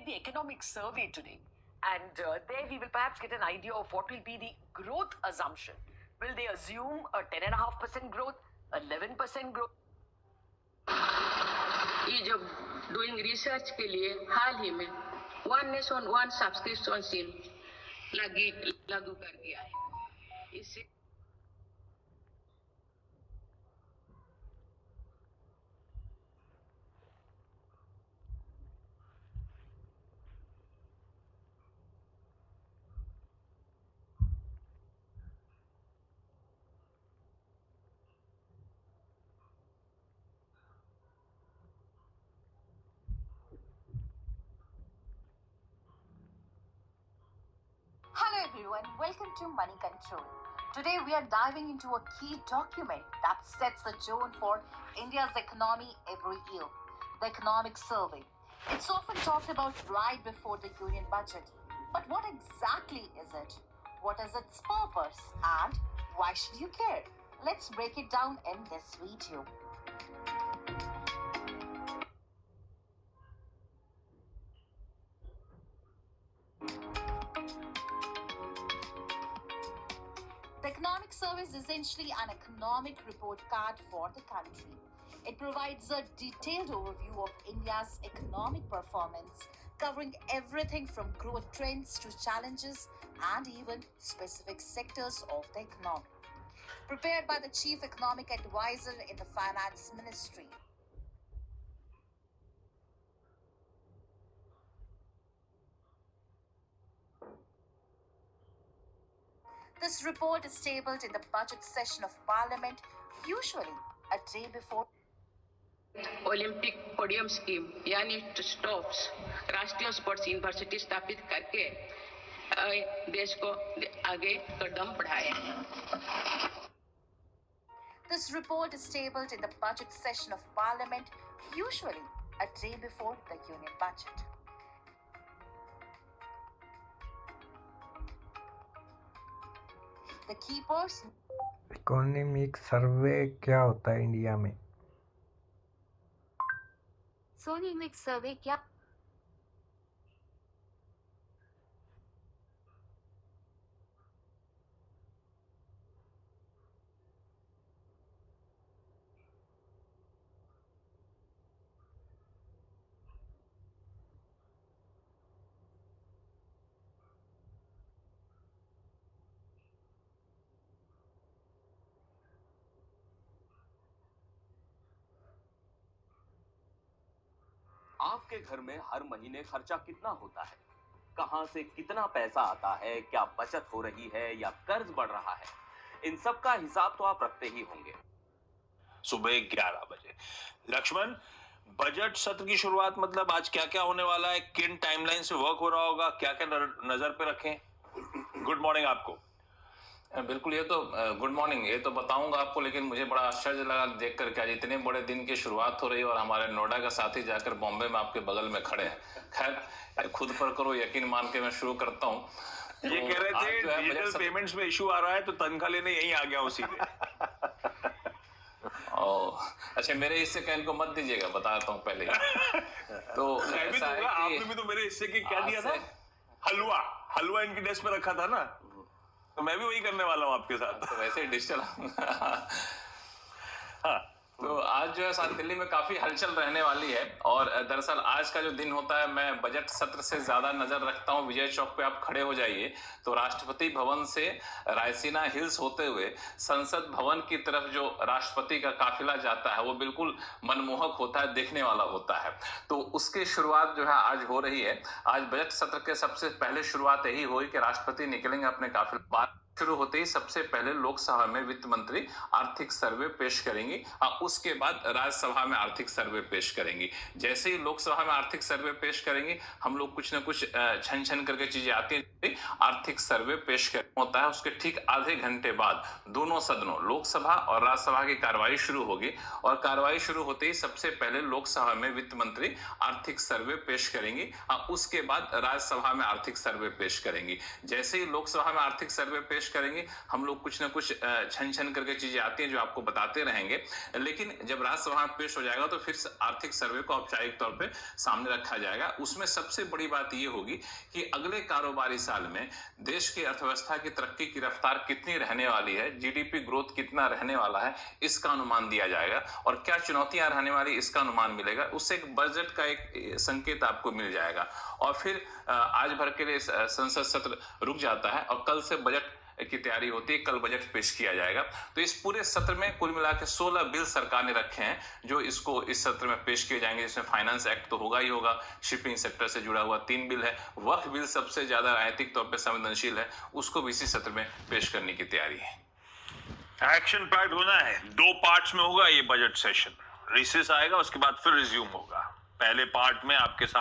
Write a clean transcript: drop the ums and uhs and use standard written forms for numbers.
the economic survey today, and there we will perhaps get an idea of what will be the growth assumption. Will they assume a 10.5% growth, 11% growth? ये जब doing research के लिए हाल ही में one nation one subscription scheme लागू कर दिया है। इससे Hello everyone, welcome to Money Control. Today we are diving into a key document that sets the tone for India's economy every year, the Economic Survey. It's often talked about right before the Union Budget. But what exactly is it? What is its purpose? And why should you care? Let's break it down in this video. The Economic Survey is essentially an economic report card for the country. It provides a detailed overview of India's economic performance, covering everything from growth trends to challenges and even specific sectors of the economy. Prepared by the Chief Economic Advisor in the Finance Ministry. This report is tabled in the budget session of Parliament, usually a day before. Olympic podium scheme यानी stops राष्ट्रीय sports university स्थापित करके देश को आगे कदम बढ़ाए। This report is tabled in the budget session of Parliament, usually a day before the Union Budget. The key person. Economic survey क्या होता है इंडिया में? इकोनॉमिक सर्वे क्या? आपके घर में हर महीने खर्चा कितना होता है, कहां से कितना पैसा आता है, क्या बचत हो रही है या कर्ज बढ़ रहा है, इन सब का हिसाब तो आप रखते ही होंगे। सुबह 11 बजे लक्ष्मण, बजट सत्र की शुरुआत मतलब आज क्या क्या होने वाला है, किन टाइमलाइन से वर्क हो रहा होगा, क्या क्या नजर पे रखें। गुड मॉर्निंग आपको। बिल्कुल, ये तो गुड मॉर्निंग, ये तो बताऊंगा आपको, लेकिन मुझे बड़ा आश्चर्य लगा देख कर के आज इतने बड़े दिन की शुरुआत हो रही है और हमारे नोएडा का साथी जाकर बॉम्बे में आपके बगल में खड़े हैं। खैर खुद पर करो यकीन मान के मैं शुरू करता हूँ। ये कह रहे थे डिजिटल पेमेंट्स में इशू आ रहा है तो तनख्वाह लेने यहीं आ गया हूँ सीधे। अच्छा, मेरे हिस्से का इनको मत दीजिएगा, बता देता हूँ पहले। तो ऐसा है कि आपने भी तो मेरे हिस्से के क्या दिया था, हलवा इनकी डेस्क पे रखा था ना, तो मैं भी वही करने वाला हूँ आपके साथ। तो वैसे ही डिजिटल हाँ। तो आज जो है साथ दिल्ली में काफी हलचल रहने वाली है और दरअसल आज का जो दिन होता है मैं बजट सत्र से ज्यादा नजर रखता हूँ। विजय चौक पे आप खड़े हो जाइए तो राष्ट्रपति भवन से रायसीना हिल्स होते हुए संसद भवन की तरफ जो राष्ट्रपति का काफिला जाता है वो बिल्कुल मनमोहक होता है, देखने वाला होता है। तो उसकी शुरुआत जो है आज हो रही है। आज बजट सत्र के सबसे पहले शुरुआत यही हुई कि राष्ट्रपति निकलेंगे अपने काफिले। शुरू होते ही सबसे पहले लोकसभा में वित्त मंत्री आर्थिक सर्वे पेश करेंगी और उसके बाद राज्यसभा में आर्थिक सर्वे पेश करेंगी। जैसे ही लोकसभा में आर्थिक सर्वे पेश करेंगी हम लोग कुछ न कुछ छन छन करके चीजें आती हैं, आर्थिक सर्वे पेश करना होता है। उसके ठीक आधे घंटे बाद दोनों सदनों लोकसभा और राज्यसभा की कार्रवाई शुरू होगी और कार्रवाई शुरू होते ही सबसे पहले लोकसभा में वित्त मंत्री आर्थिक सर्वे पेश करेंगी और उसके बाद राज्यसभा में आर्थिक सर्वे पेश करेंगी। जैसे ही लोकसभा में आर्थिक सर्वे पेश पेश करेंगे। हम लोग कुछ ना कुछ छन छन करके चीजें आती हैं जो आपको बताते रहेंगे, लेकिन जब राज्यसभा में पेश हो जाएगा तो फिर आर्थिक सर्वे को औपचारिक तौर पे सामने रखा जाएगा। उसमें सबसे बड़ी बात ये होगी कि अगले कारोबारी साल में देश की अर्थव्यवस्था की तरक्की की रफ्तार कितनी रहने वाली है, जीडीपी ग्रोथ कितना रहने वाला है, इसका अनुमान दिया जाएगा और क्या चुनौतियां रहने वाली इसका अनुमान मिलेगा। उससे एक बजट का एक संकेत आपको मिल जाएगा और फिर आज भर के लिए संसद सत्र रुक जाता है और कल से बजट की तैयारी होती है, कल बजट पेश किया जाएगा। तो इस पूरे सत्र में कुल मिला के 16 बिल सरकार ने रखे हैं जो इसको इस सत्र में पेश किए जाएंगे, जिसमें फाइनेंस एक्ट तो होगा ही होगा, शिपिंग सेक्टर से जुड़ा हुआ 3 बिल है, वक्फ बिल सबसे ज्यादा राजनीतिक तौर पर संवेदनशील है, उसको भी इसी सत्र में पेश करने की तैयारी है। एक्शन पैक्ड होना है, 2 पार्ट्स में होगा ये बजट सेशन। रिसेस आएगा, उसके बाद फिर रिज्यूम होगा। पहले पार्ट में आपके सामने